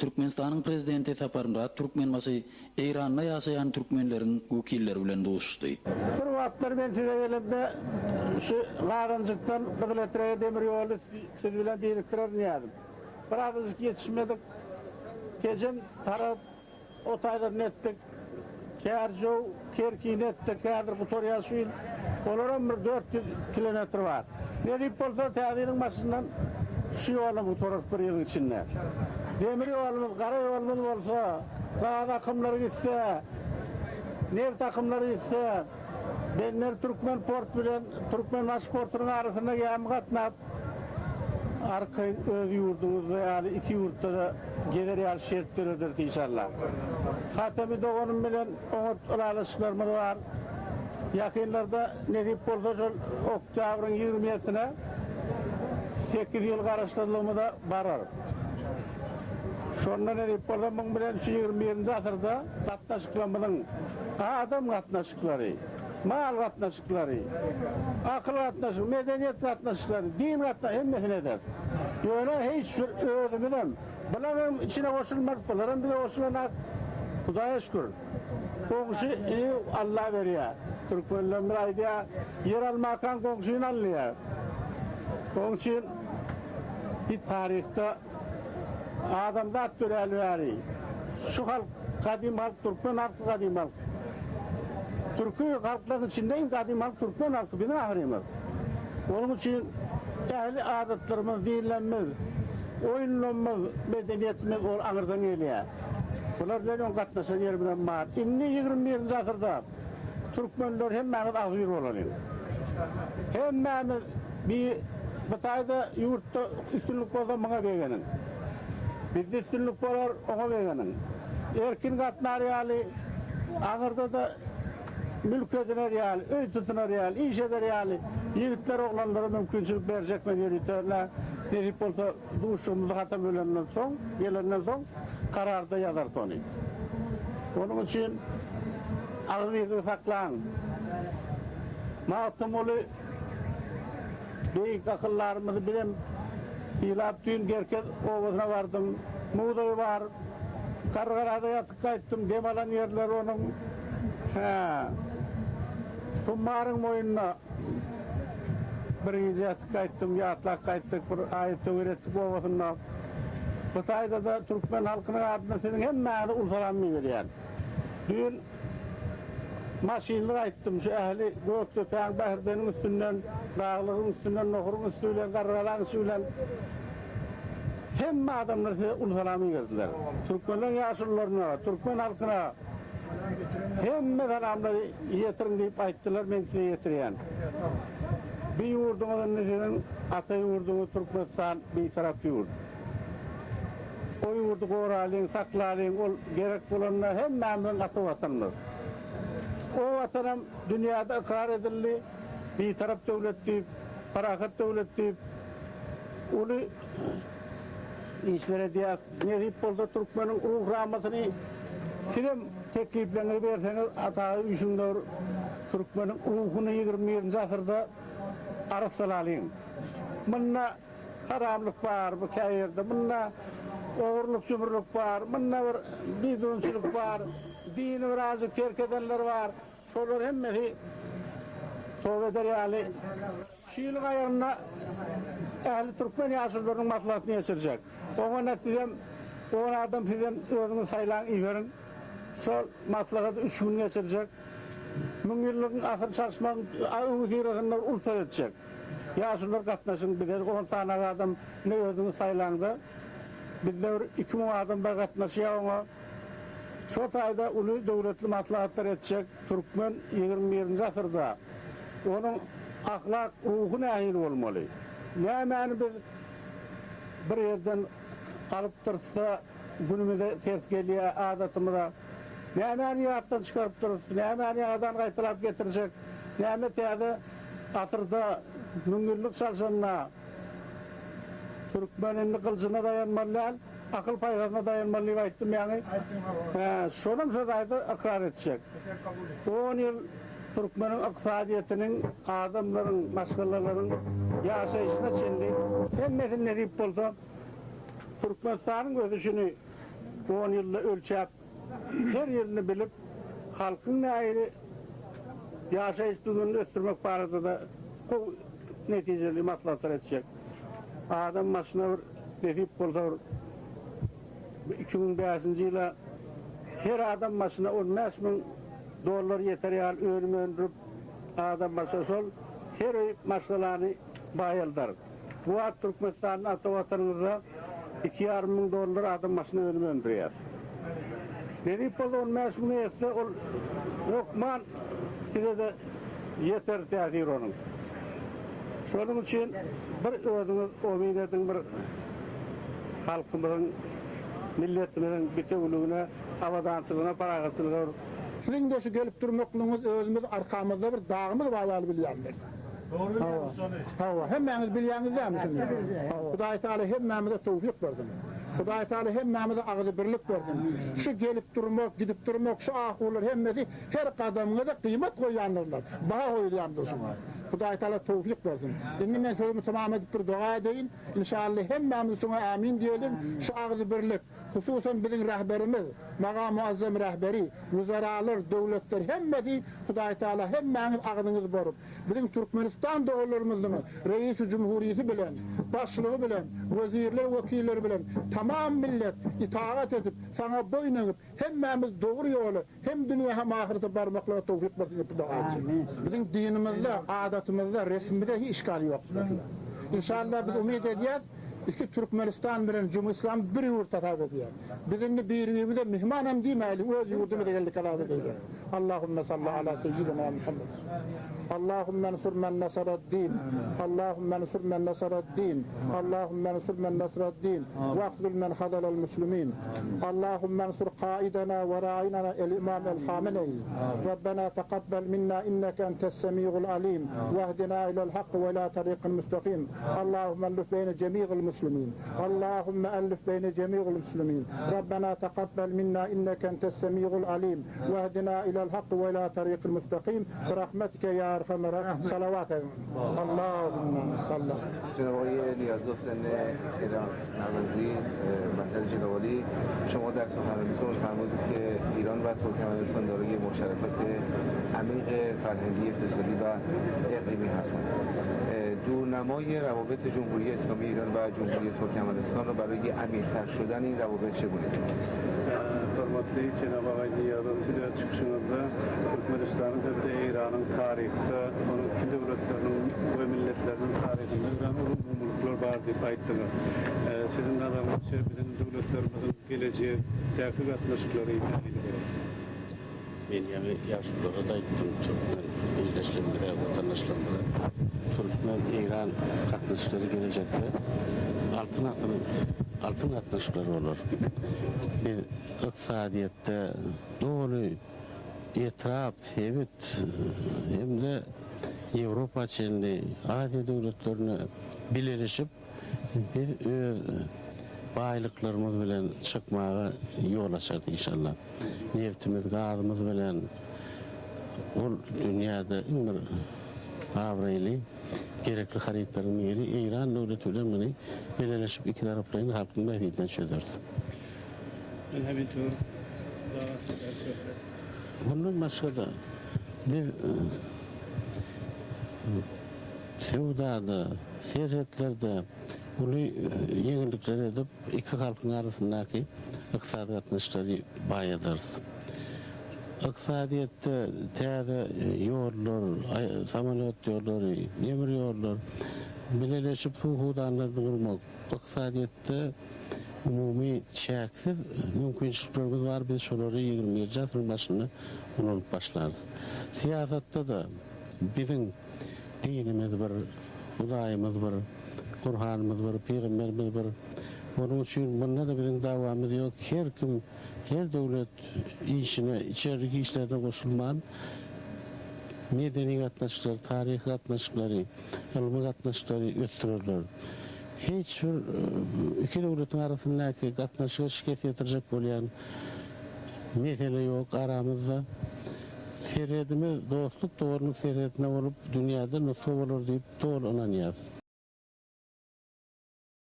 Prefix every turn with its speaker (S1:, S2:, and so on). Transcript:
S1: Türkmenistan'ın prezidenti saparında Türkmenmasi İran'da yaşayan Türkmenlerin vekilleri bilen dolaştı.
S2: Bir vaatlar ben size gelimde şu Lağıncık'tan Kızıletre'ye demir yolu siz bilen birliktirer niyadım. Birazcık yetişmedik. Gecem taraf otaylarını ettik. Kerjow, Kerki'ni ettik. Kadir Kutorya suyun. Onların bir 400 kilometre var. Ne deyip olsa tədinin başından şu yolun bu taraf bir yıl içinde. Demir yolumuz, kara yolumuz olsa, sağ takımları gitse, nev takımları gitse, benler Türkmen port bilen, Türkmen Masportu'nun arasında gemi katnap, arka öz yurdumuz yani iki yurtta da gelir yer şeritleridir inşallah. Hatemi Doğan'ın bilen onu alaşıklarımız var. Yakınlarda ne deyip olsa Oktabr'ın 20'sine 8 yıl karıştırılımı da barar. Şonda ne deyip olsa bunun bilen şu 21. asırda katnaşıklarımızın adam katnaşıkları, mal katnaşıkları, akıl katnaşıkları, medeniyet katnaşıkları, din katnaşıkları hemmesini eder. Yani hiç ödümüdem. Bunların içine koşulmaz, bunların bir de koşulanak. Kudaya şükür. Komşu Allah veriyor. Türkmenler aydı ya, yer almakan komşuyun alıyor. Komşuyun bir tarihte adamda at dörel veriyor. Şu halk kadim halk, Türkmen halkı kadim halk. Türkiye halkların içinde kadim halk, Türkmen halkı bir ahirimiz. Onun için ehli adetlerimiz, dinlenmez, oyunlanmaz, medeniyetimiz ağırdan geliyor. Bunlar ne katlaşan yerimden var. İnni 21. asırda Türkmenler hemmemiz ahir olalım. Hemmemiz bir Batayda yurtta üstünlük olsa bana beğenin. Bizde üstünlük olar ona beğenin. Erkin katnar yali, ağırda da mülk edilir yali, öy tutunar yali, iş eder yali. Yiğitler oğlanlara mümkünçülük verecek mi yürütlerine. Ne deyip olsa duşumuzu hatam ölenden son, gelenden son kararda yazar sonu. Onun için ağzını saklan. Mağtumulu büyük akıllarımızı bilem hilap düğün gerken ovasına vardım. Muğdayı var. Kargarada yatık kayıttım. Demalan yerler onun. Summarın boyununa bir gece yatık kayıttım. Yatlak kayıttık. Bir ayette öğrettik ovasına. Bu sayede da Türkmen halkının adına sizin hemmâde ulsalanmayı veriyor. Düğün maşinlik ayttım şu ehli Göktepe'nin Bahir'denin üstünden, dağlığın üstünden, nohurun üstünden, kargalan üstünden hemme adamlar size ulsalanmayı verdiler. Türkmenlerin yaşlılarına, Türkmen halkına hemme selamları yetirin deyip ayttılar, ben size yetireyim. Bir yurdumuzun nesinin ata yurdumuz Türkmenistan bir taraf yurt. O yurdu koralıyın, saklayın, gerek olanlar hemmemizin atı vatanımız. O vatanım dünyada ikrar edildi, bir taraf devlet deyip, parakat devlet deyip, onu işlere diye ne deyip oldu Türkmen'in ruh rahmetini sizin tekliflerini verseniz atağı üçündür Türkmen'in ruhunu 21. asırda arısalalıyın. Bununla haramlık var bu kayırda, bununla oğurluk, sömürlük var, bununla bir dönüşlük var, dini birazcık terk edenler var. Şunlar hemmesi tövbe eder yani. Şiilik ayağına ehli Türkmen yaşlılarının maslahatını yaşayacak. Ona neticem, ona adam sizden özünü sayılan iyi verin. Sol maslahatı 3 gün yaşayacak. Müngirliğin ahır çalışmanın ıhirasınlar ulta edecek. Yaşlılar katlaşın, bir de 10 tane adam ne özünü sayılandı. Bizler 2000 adam da katlaşıyor ona. Şu tayda ulu devletli maslahatlar edecek Türkmen 21. asırda. Onun ahlak ruhu nehil olmalı. Ne yani bir yerden alıp dursa günümüze ters geliyor adetimize. Ne yani yattan çıkarıp durursa, ne yani adan kaytılap getirecek. Ne yani asırda müngürlük çalışanına, Türkmen'in kılıcına dayanmalı, akıl paygasına dayanmalı ayttım yani. Şunun şurayda ikrar edecek. 10 yıl Türkmen'in iktisadiyetinin, adamların, maskalaların yaşayışına çeldi. Hemmetin ne deyip olsa, Türkmenistan'ın özüşünü 10 yılda ölçäp her yerini bilip halkın näýeli ýaşaýyşdygyny ötürmek barada da bu netijeli maslahatlar etjek. Adam maşyna bir defip bolsa 2005-nji ýyla her adam maşyna $15.000 ýeter ýaly önüme öndürüp adam maşyna şol her maşgalany baýaldar. Bu Türkmenistanyň ata watanynda $2.5 adam maşyna önüme öndürýär. Defip bolsa $15.000 etse ol yokman size de yeter täsir onun. Şonuň üçin bir özüňiz umyt ediň bir halkymyzyň, milletimiziň bitegüligine, awadançylygyna, paragaçylygyna.
S3: Sizin de şu gelip durmaklygyňyz özümiz arkamızda bir dağımız baýaly bilýänler.
S2: Doğru diýersiň.
S3: Hawa, hemmäňiz bilýäňizmi şunu? Hudaý Taala hemmämize tawfik bersin. Hudaý Taala hemmämize agdy birlik bersin. Şu gelip durmak, gidip durmak, şu ahurlar hemmesi her gadamyňyza kıymet goýanlar. Baha goýanlar şuna. Hudaý Taala tawfik bersin. Indi men sözümi tamam edip bir dua edeýin. İnşallah hemmämiz şuna amin diýelim. Şu agdy birlik, hususan biziň rahberimiz, Magam Muazzam rahberi, wuzaralar, döwletler hemmesi Hudaý Taala hemmäňiz agdyňyz borup, biziň Türkmenistan döwletlerimizden reisi cumhuriyeti bilen, başlygy bilen, wezirler, wekiller bilen tamam millet itaat edip, sana boyun eğip, hemmämiz dogry ýoly, hem dünýä hem ahirete barmaklara tawfik bersin diýip dua etsin. Biziň dinimizde, adatymyzda, resmide hiç işgal ýok. İnşallah biz umyt edýäs, iki Türkmenistan bilen Cumhur İslam bir ýurt taýip edýär. Biziň bir-birimize mihmanam diýmäli, öz ýurdumyza geldik taýip edýär. Allahumme salli ala seyyidina Muhammed. Allahümme ensur men nasaraddin. Allahümme ensur men nasaraddin. Allahümme ensur men nasaraddin. Waqtul men khadalal muslimin. Allahümme ensur qaidana ve ra'inana el-imam el-Khamenei. Rabbena taqabbal minna innaka entes semi'ul alim. Wahdina ilal haqq ve la tariqil mustaqim. Allahümme ellif beyne cemi'il muslimin. Allahümme ellif beyne cemi'il muslimin. Rabbena taqabbal minna innaka entes semi'ul alim. Wahdina ilal haqq ve la tariqil mustaqim. Birahmetike ya صلوات اللهم صل.
S4: جناب آقای نیازدوف زن ایران نماینده مسئله جنابعالی، شما در سخنرانیتون فرمودید که ایران و ترکمنستان دارای مشارکت عمیق فرهنگی، اقتصادی و اقلیمی هستند. دورنمای روابط جمهوری اسلامی ایران و جمهوری ترکمنستان را برای عمیق‌تر شدن این روابط چگونه می‌بینید؟
S2: Hörmetli Cenab-ı Hak Niyazi size çıkışınızda Türkmenistan'ın ve İran'ın tarihte, onun iki devletlerinin ve milletlerinin tarihinde uzun var deyip ayttınız. Sizin nazarınızda bizim devletlerimizin geleceği takip etmişlikleri ilgili.
S5: Men yaşlılara da aytdım, Türkmen birleşlemede, vatandaşlarımda Türkmen, İran katnaşıkları gelecekte altın katnaşıkları olur. Bir iktisadiyette doğru etraf, tevhid hem de Avrupa çelli adi devletlerine birleşip bir baylıklarımız bilen çıkmağa yol açardı inşallah. Neftimiz, gazımız bilen o dünyada ünlü avraylı gerekli haritlerin yeri İran devletiyle beni birleşip iki tarafların halkın mehdiyetten çözürdü. Bunun başka da bir sevdada, serhetlerde bunu yenilikler edip iki halkın arasındaki iktisadi katnaşıkları bayadırız. İktisadiyette täze yollar, samolyot yolları, demir yollar birleşip hukudanlarını kurmak. İktisadiyette umumi çeksiz mümkünçülüklerimiz var. Biz şoları 20 yıl başını unutup başlarız. Siyasatta da bizim dinimiz var, Hudayımız var, Kur'an'ımız var, Peygamberimiz var. Onun için bunda da bizim davamız yok. Her kim, her devlet işine, içerideki işlerine koşulman, medeni katnaşıkları, tarihi katnaşıkları, ilmi katnaşıkları götürürler. Hiçbir iki devletin arasındaki katnaşıkları şikayet getirecek olayan mesele yok aramızda. Serhedimiz dostluk, doğruluk serhedine olup dünyada nasıl olur deyip doğru ona niyaz.